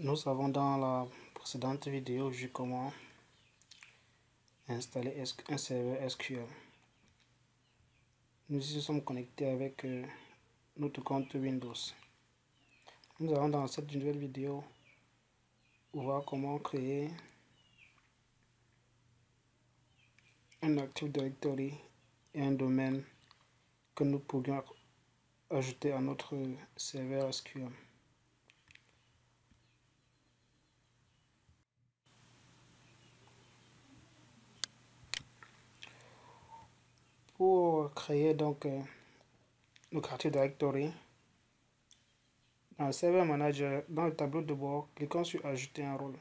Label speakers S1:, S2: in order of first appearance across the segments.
S1: Nous avons dans la précédente vidéo vu comment installer un serveur SQL. Nous y sommes connectés avec notre compte Windows. Nous allons dans cette nouvelle vidéo voir comment créer un Active Directory et un domaine que nous pourrions ajouter à notre serveur SQL. Pour créer donc notre Active Directory, dans le Server Manager, dans le tableau de bord, cliquons sur Ajouter un rôle.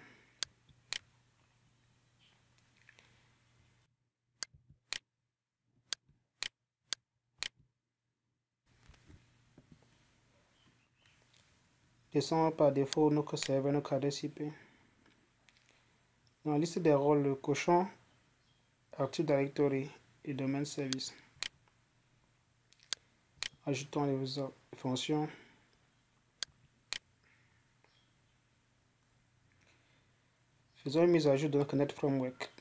S1: Laissons par défaut notre serveur, notre adresse IP. Dans la liste des rôles, cochons Active Directory et domaine service. Ajoutons les fonctions. Faisons une mise à jour de notre Net Framework.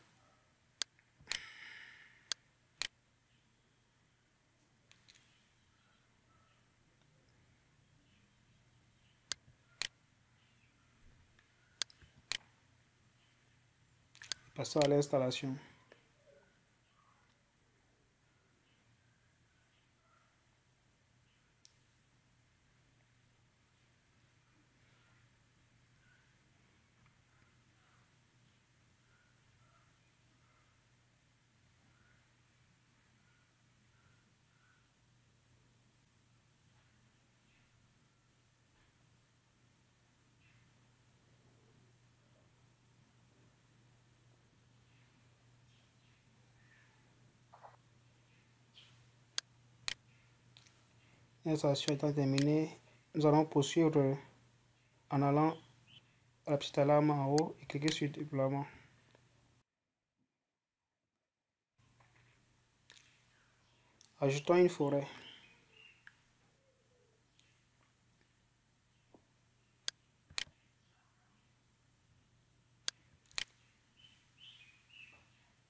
S1: Passons à l'installation. L'installation étant terminée, nous allons poursuivre en allant à la petite alarme en haut et cliquer sur déploiement. Ajoutons une forêt.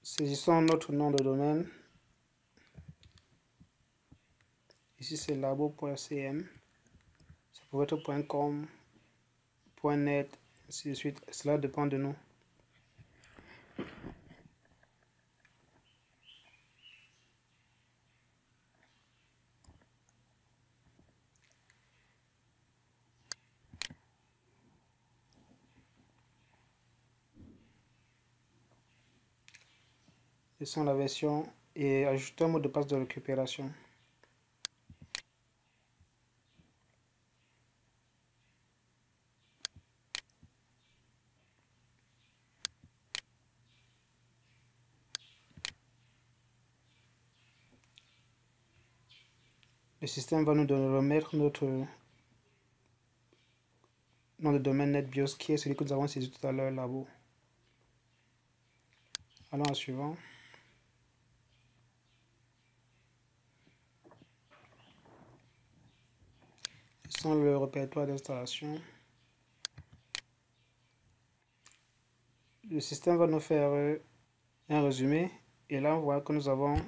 S1: Saisissons notre nom de domaine. Ici c'est labo.cm. Ça peut être .com, .net, ainsi de suite. Cela dépend de nous. Laissons la version et ajoutons un mot de passe de récupération. Le système va nous remettre notre nom de domaine NetBIOS qui est celui que nous avons saisi tout à l'heure, labo. Allons à suivant. Laissons le répertoire d'installation. Le système va nous faire un résumé et là on voit que nous avons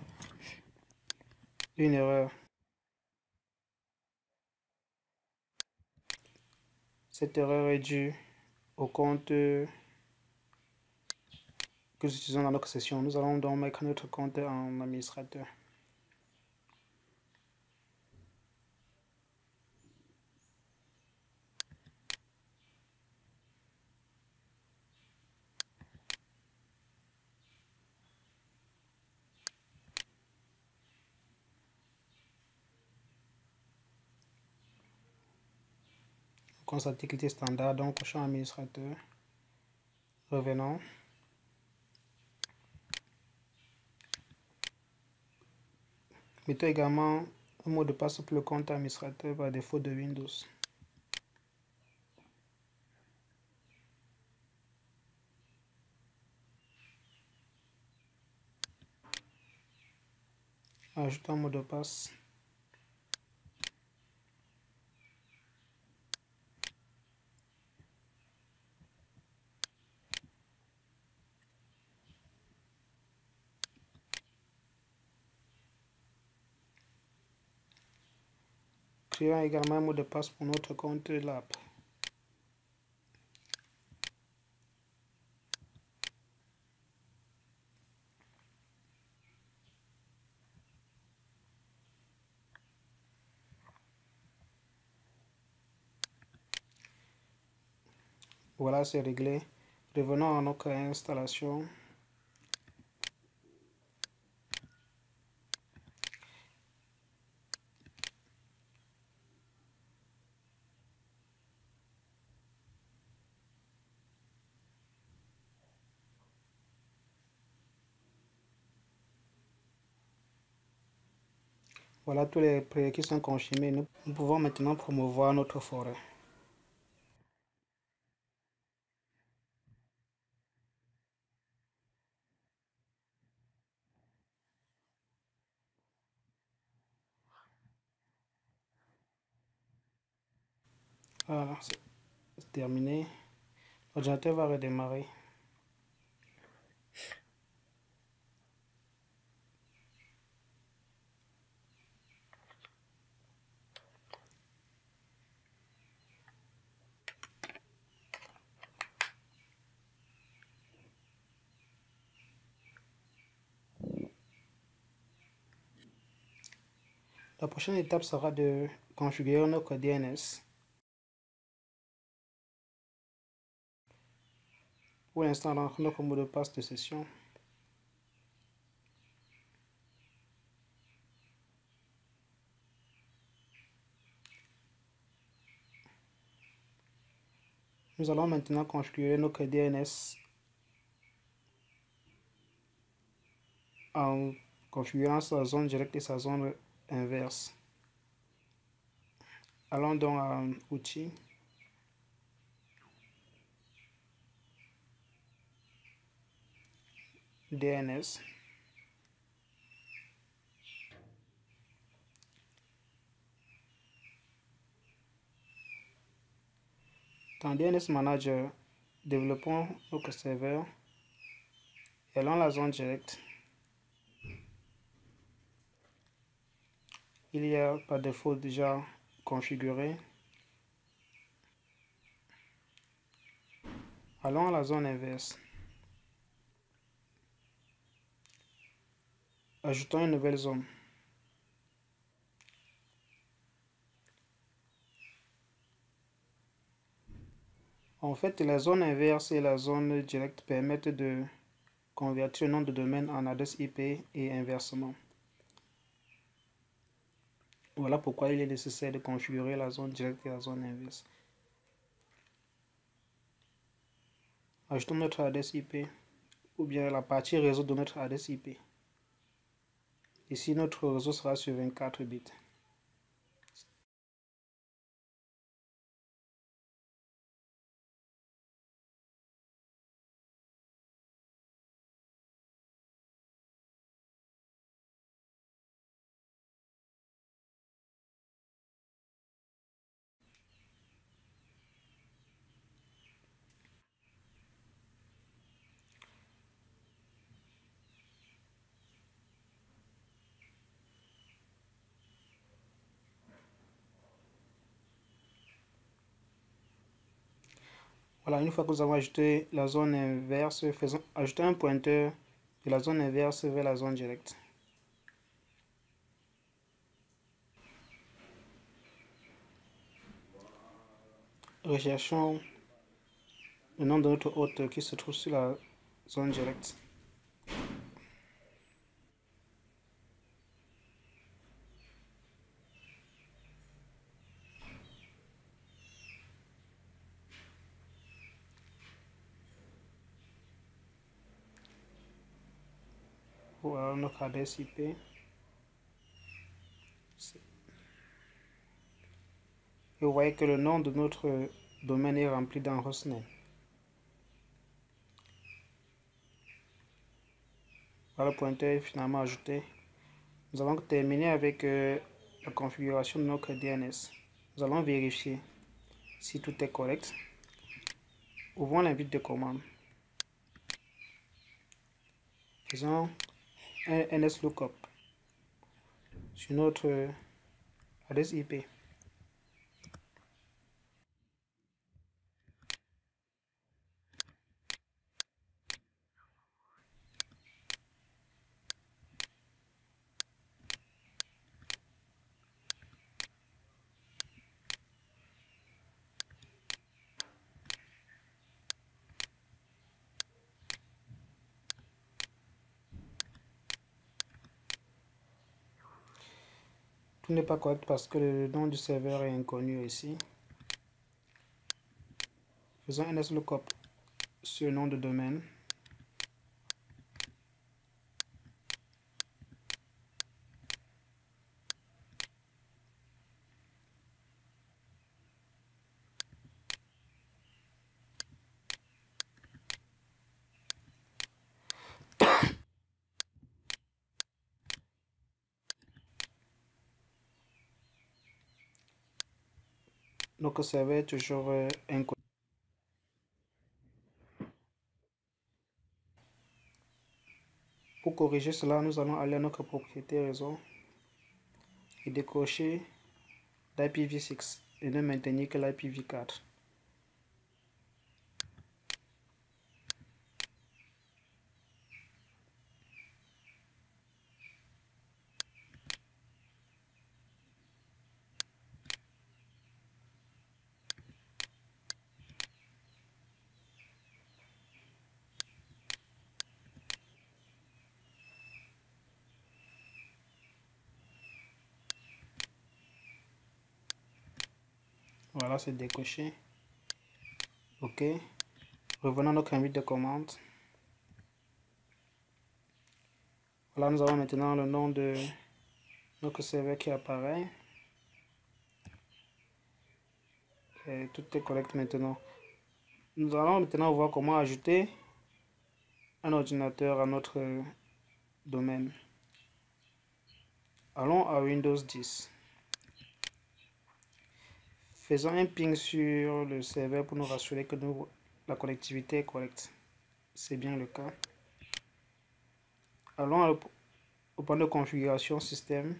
S1: une erreur. Cette erreur est due au compte que nous utilisons dans notre session. Nous allons donc mettre notre compte en administrateur. Constater qu'il était standard, donc cochons administrateur. Revenons. Mettons également un mot de passe pour le compte administrateur par défaut de Windows. Ajoutons un mot de passe. Créons également un mot de passe pour notre compte l'app. Voilà, c'est réglé. Revenons à notre installation. Voilà, tous les prérequis sont confirmés. Nous pouvons maintenant promouvoir notre forêt. Voilà, c'est terminé. L'ordinateur va redémarrer. La prochaine étape sera de configurer notre DNS. Pour l'instant, dans notre mot de passe de session. Nous allons maintenant configurer notre DNS en configurant sa zone directe et sa zone inverse. Allons donc à Outils. DNS. Dans DNS Manager, développons notre serveur et allons à la zone directe. Il y a par défaut déjà configuré. Allons à la zone inverse. Ajoutons une nouvelle zone. En fait, la zone inverse et la zone directe permettent de convertir le nom de domaine en adresse IP et inversement. Voilà pourquoi il est nécessaire de configurer la zone directe et la zone inverse. Ajoutons notre adresse IP ou bien la partie réseau de notre adresse IP. Ici, notre réseau sera sur 24 bits. Voilà, une fois que nous avons ajouté la zone inverse, ajoutons un pointeur de la zone inverse vers la zone directe. Recherchons le nom de notre hôte qui se trouve sur la zone directe. Voilà notre adresse IP. Et vous voyez que le nom de notre domaine est rempli dans hostname. Voilà, le pointeur est finalement ajouté. Nous allons terminer avec la configuration de notre DNS. Nous allons vérifier si tout est correct. Ouvrons l'invite de commande. Faisons un NS lookup sur notre adresse IP. Tout n'est pas correct parce que le nom du serveur est inconnu ici. Faisons un lookup sur le nom de domaine. Notre serveur est toujours inconnu. Pour corriger cela, nous allons aller à notre propriété réseau et décocher l'IPv6 et ne maintenir que l'IPv4. Voilà, c'est décoché. OK. Revenons à notre invite de commande. Voilà, nous avons maintenant le nom de notre serveur qui apparaît. Et tout est correct maintenant. Nous allons maintenant voir comment ajouter un ordinateur à notre domaine. Allons à Windows 10. Faisons un ping sur le serveur pour nous rassurer que la connectivité est correcte. C'est bien le cas. Allons au point de configuration système.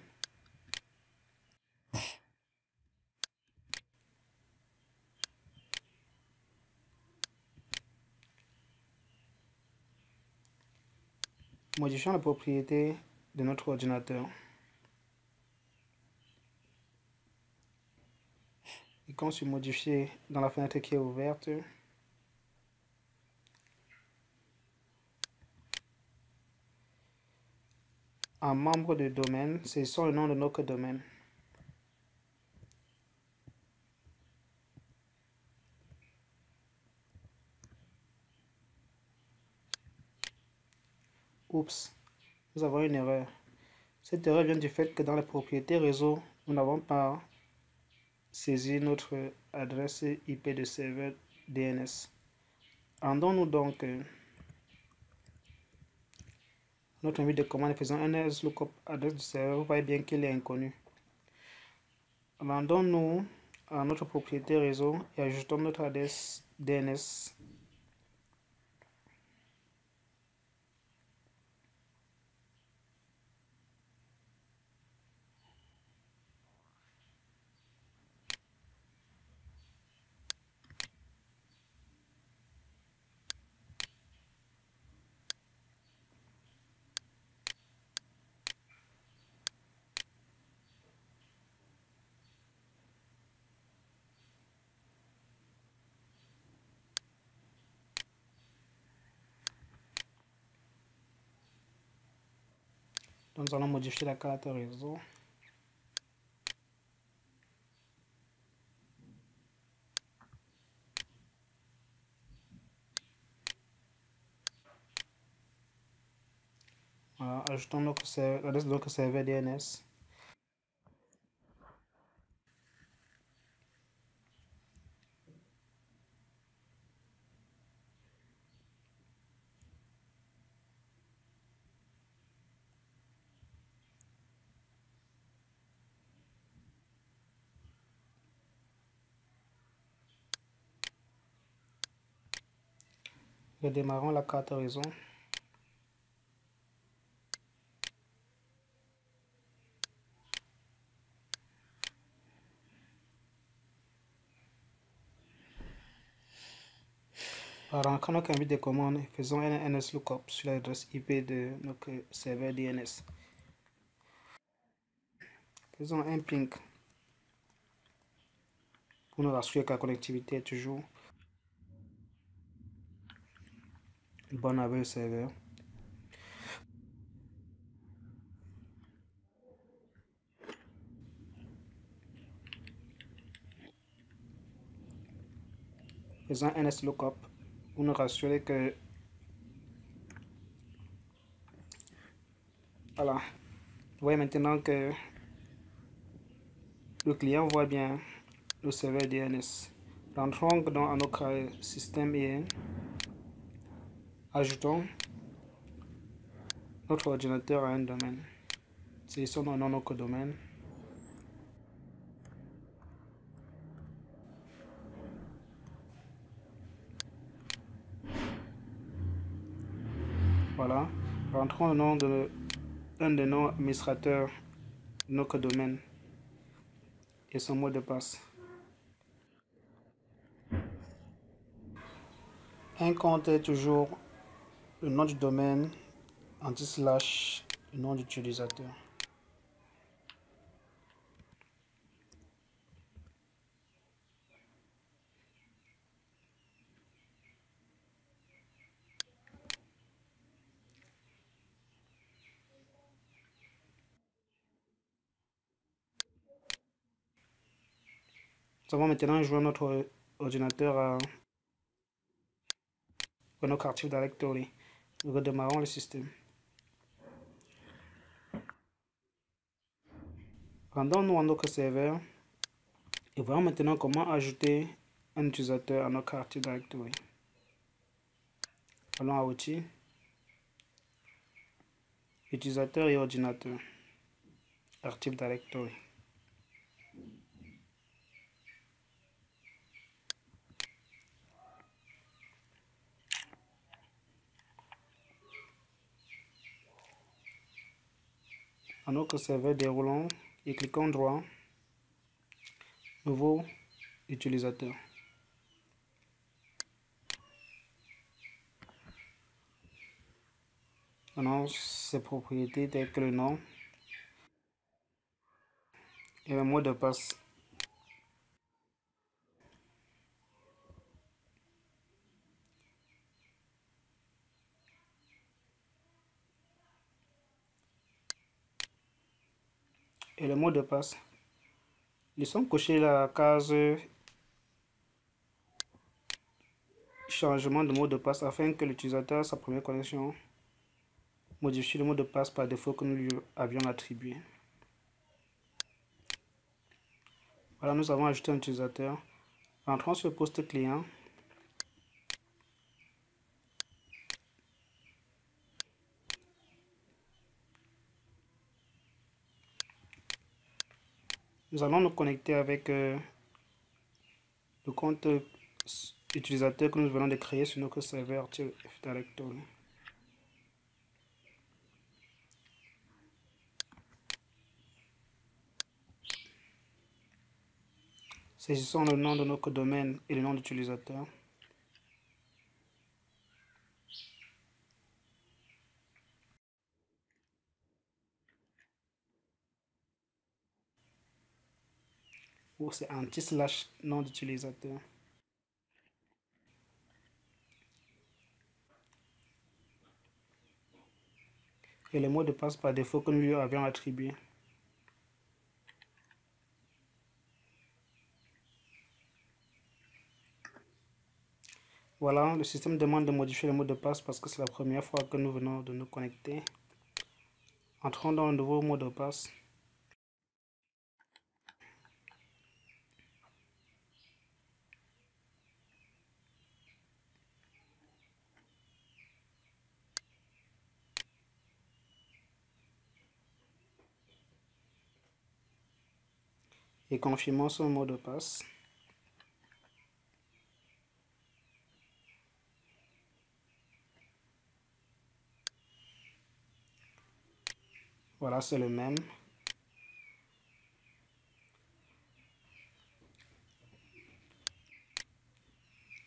S1: Modifions la propriété de notre ordinateur. Cliquons sur modifier dans la fenêtre qui est ouverte. En membre de domaine, saisissons le nom de notre domaine. Oups, nous avons une erreur. Cette erreur vient du fait que dans les propriétés réseau, nous n'avons pas saisi notre adresse IP de serveur DNS. Rendons-nous donc notre invite de commande et faisons un lookup adresse du serveur. Vous voyez bien qu'il est inconnu. Rendons-nous à notre propriété réseau et ajoutons notre adresse DNS. Donc, nous allons modifier la carte réseau. Voilà, ajoutons l'adresse de notre serveur DNS. Redémarrons la carte réseau. Rentrons notre invite de commande et faisons un NSLOOKUP sur l'adresse IP de notre serveur DNS. Faisons un ping pour nous rassurer que la connectivité est toujours bonne avec le serveur. faisant NSLOOKUP pour nous rassurer que voilà. Vous voyez maintenant que le client voit bien le serveur DNS. Rentrons dans notre système et ajoutons notre ordinateur à un domaine. Sélectionnons notre domaine. Voilà. Rentrons le nom de un de nos administrateurs de notre domaine et son mot de passe. Un compte est toujours le nom du domaine anti-slash le nom d'utilisateur. Nous avons maintenant joué notre ordinateur à notre Active Directory. Nous redémarrons le système. Rendons-nous à notre serveur et voyons maintenant comment ajouter un utilisateur à notre Active Directory. Allons à Outils, Utilisateur et ordinateur, Active Directory. À notre serveur, déroulons et cliquons droit, Nouveau utilisateur. Maintenant, ses propriétés telles que le nom et le mot de passe. Et le mot de passe. Laissons cocher la case changement de mot de passe afin que l'utilisateur, sa première connexion, modifie le mot de passe par défaut que nous lui avions attribué. Voilà, nous avons ajouté un utilisateur. Entrons sur le poste client. Nous allons nous connecter avec le compte utilisateur que nous venons de créer sur notre serveur Active Directory. Saisissons le nom de notre domaine et le nom d'utilisateur. C'est anti-slash nom d'utilisateur. Et le mot de passe par défaut que nous lui avions attribué. Voilà, le système demande de modifier le mot de passe parce que c'est la première fois que nous venons de nous connecter. Entrons dans un nouveau mot de passe. Et confirmons son mot de passe. Voilà, c'est le même.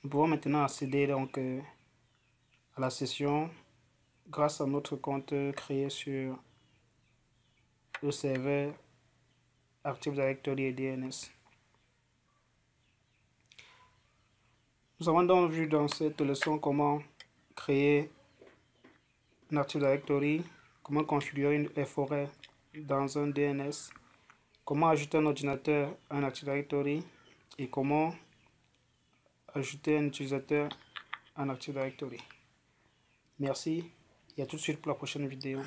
S1: Nous pouvons maintenant accéder donc à la session grâce à notre compte créé sur le serveur Active Directory et DNS. Nous avons donc vu dans cette leçon comment créer un Active Directory, comment configurer les forêts dans un DNS, comment ajouter un ordinateur à un Active Directory et comment ajouter un utilisateur en Active Directory. Merci et à tout de suite pour la prochaine vidéo.